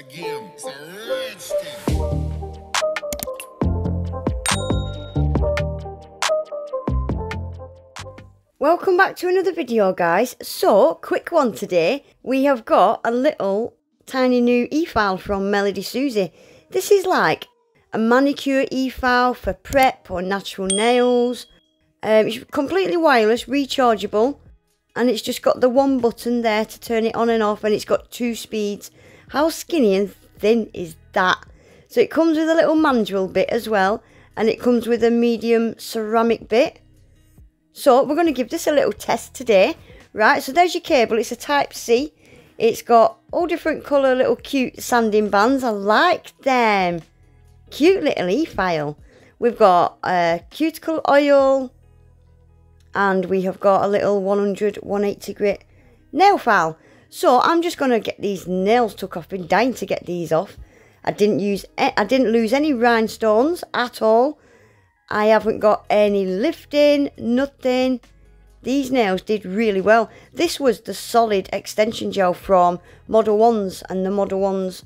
again. It's a red stick. Welcome back to another video, guys. So, quick one today. We have got a little tiny new e-file from Melodysusie. This is like a manicure e-file for prep or natural nails. It's completely wireless, rechargeable, and it's just got the one button there to turn it on and off, and it's got 2 speeds. How skinny and thin is that? So it comes with a little manual bit as well, and it comes with a medium ceramic bit. So we're going to give this a little test today. Right, so there's your cable. It's a type C. It's got all different colour little cute sanding bands. I like them. Cute little e-file. We've got cuticle oil, and we have got a little 180 grit nail file. So I'm just going to get these nails took off. I've been dying to get these off. I didn't lose any rhinestones at all. I haven't got any lifting, nothing. These nails did really well. This was the solid extension gel from Model 1s and the Model 1s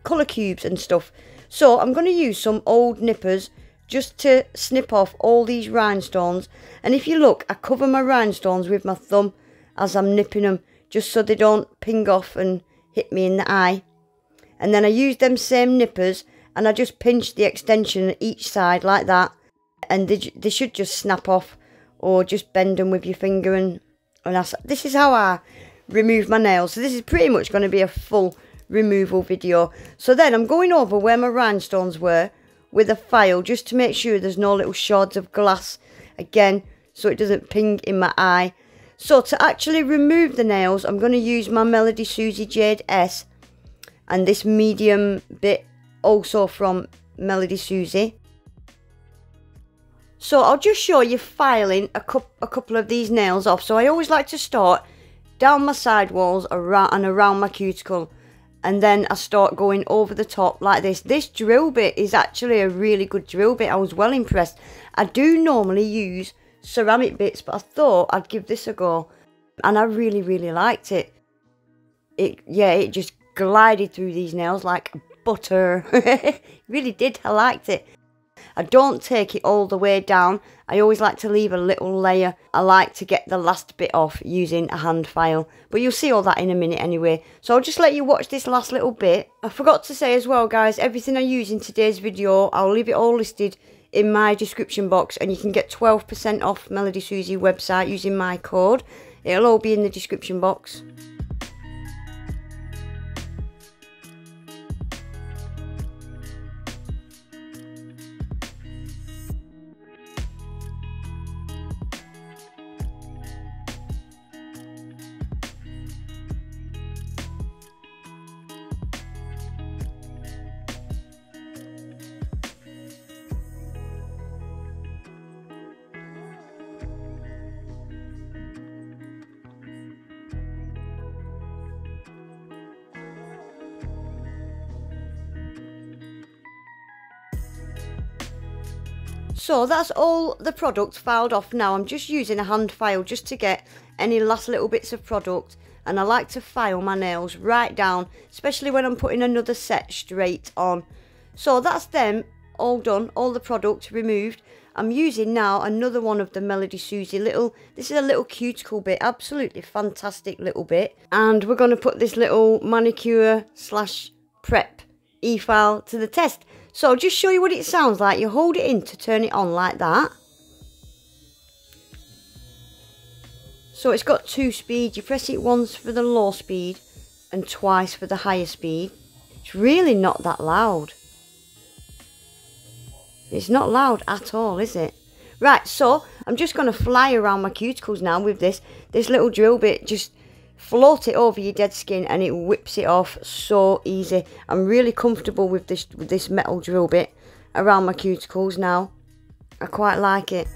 colour cubes and stuff. So I'm going to use some old nippers just to snip off all these rhinestones. And if you look, I cover my rhinestones with my thumb as I'm nipping them, just so they don't ping off and hit me in the eye. And then I use them same nippers and I just pinch the extension at each side like that. And they should just snap off, or just bend them with your finger. And this is how I remove my nails. So this is pretty much going to be a full removal video. So then I'm going over where my rhinestones were with a file, just to make sure there's no little shards of glass again, so it doesn't ping in my eye. So to actually remove the nails, I'm going to use my Melodysusie Jade S and this medium bit also from Melodysusie. So I'll just show you filing a couple of these nails off. So I always like to start down my side walls and around my cuticle, and then I start going over the top like this. This drill bit is actually a really good drill bit. I was well impressed. I do normally use ceramic bits, but I thought I'd give this a go, and I really liked it. It just glided through these nails like butter. It really did. I liked it. I don't take it all the way down. I always like to leave a little layer. I like to get the last bit off using a hand file. But you'll see all that in a minute anyway. So I'll just let you watch this last little bit. I forgot to say as well, guys, everything I use in today's video, I'll leave it all listed in my description box. And you can get 12% off Melodysusie website using my code. It'll all be in the description box. So that's all the product filed off now. I'm just using a hand file just to get any last little bits of product. And I like to file my nails right down, especially when I'm putting another set straight on. So that's them all done, all the product removed. I'm using now another one of the Melodysusie this is a little cuticle bit, absolutely fantastic little bit. And we're going to put this little manicure / prep e-file to the test. So I'll just show you what it sounds like. You hold it in to turn it on like that. So it's got 2 speeds. You press it once for the low speed and twice for the higher speed. It's really not that loud. It's not loud at all, is it? Right, so I'm just going to fly around my cuticles now with this little drill bit. Just float it over your dead skin and it whips it off so easy. I'm really comfortable with this metal drill bit around my cuticles now. I quite like it.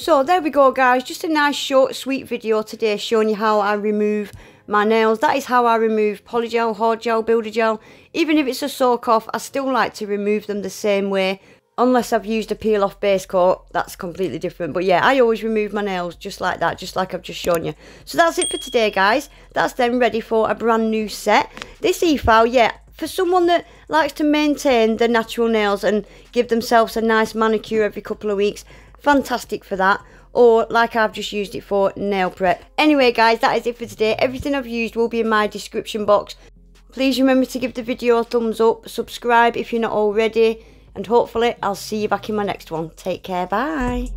So there we go guys, just a nice short sweet video today showing you how I remove my nails. That is how I remove polygel, hard gel, builder gel. Even if it's a soak off, I still like to remove them the same way. Unless I've used a peel off base coat, that's completely different. But yeah, I always remove my nails just like that, just like I've just shown you. So that's it for today guys. That's them ready for a brand new set. This e-file, yeah, for someone that likes to maintain their natural nails and give themselves a nice manicure every couple of weeks, fantastic for that. Or like I've just used it for, nail prep. Anyway guys, that is it for today. Everything I've used will be in my description box. Please remember to give the video a thumbs up, subscribe if you're not already, and hopefully I'll see you back in my next one. Take care, bye.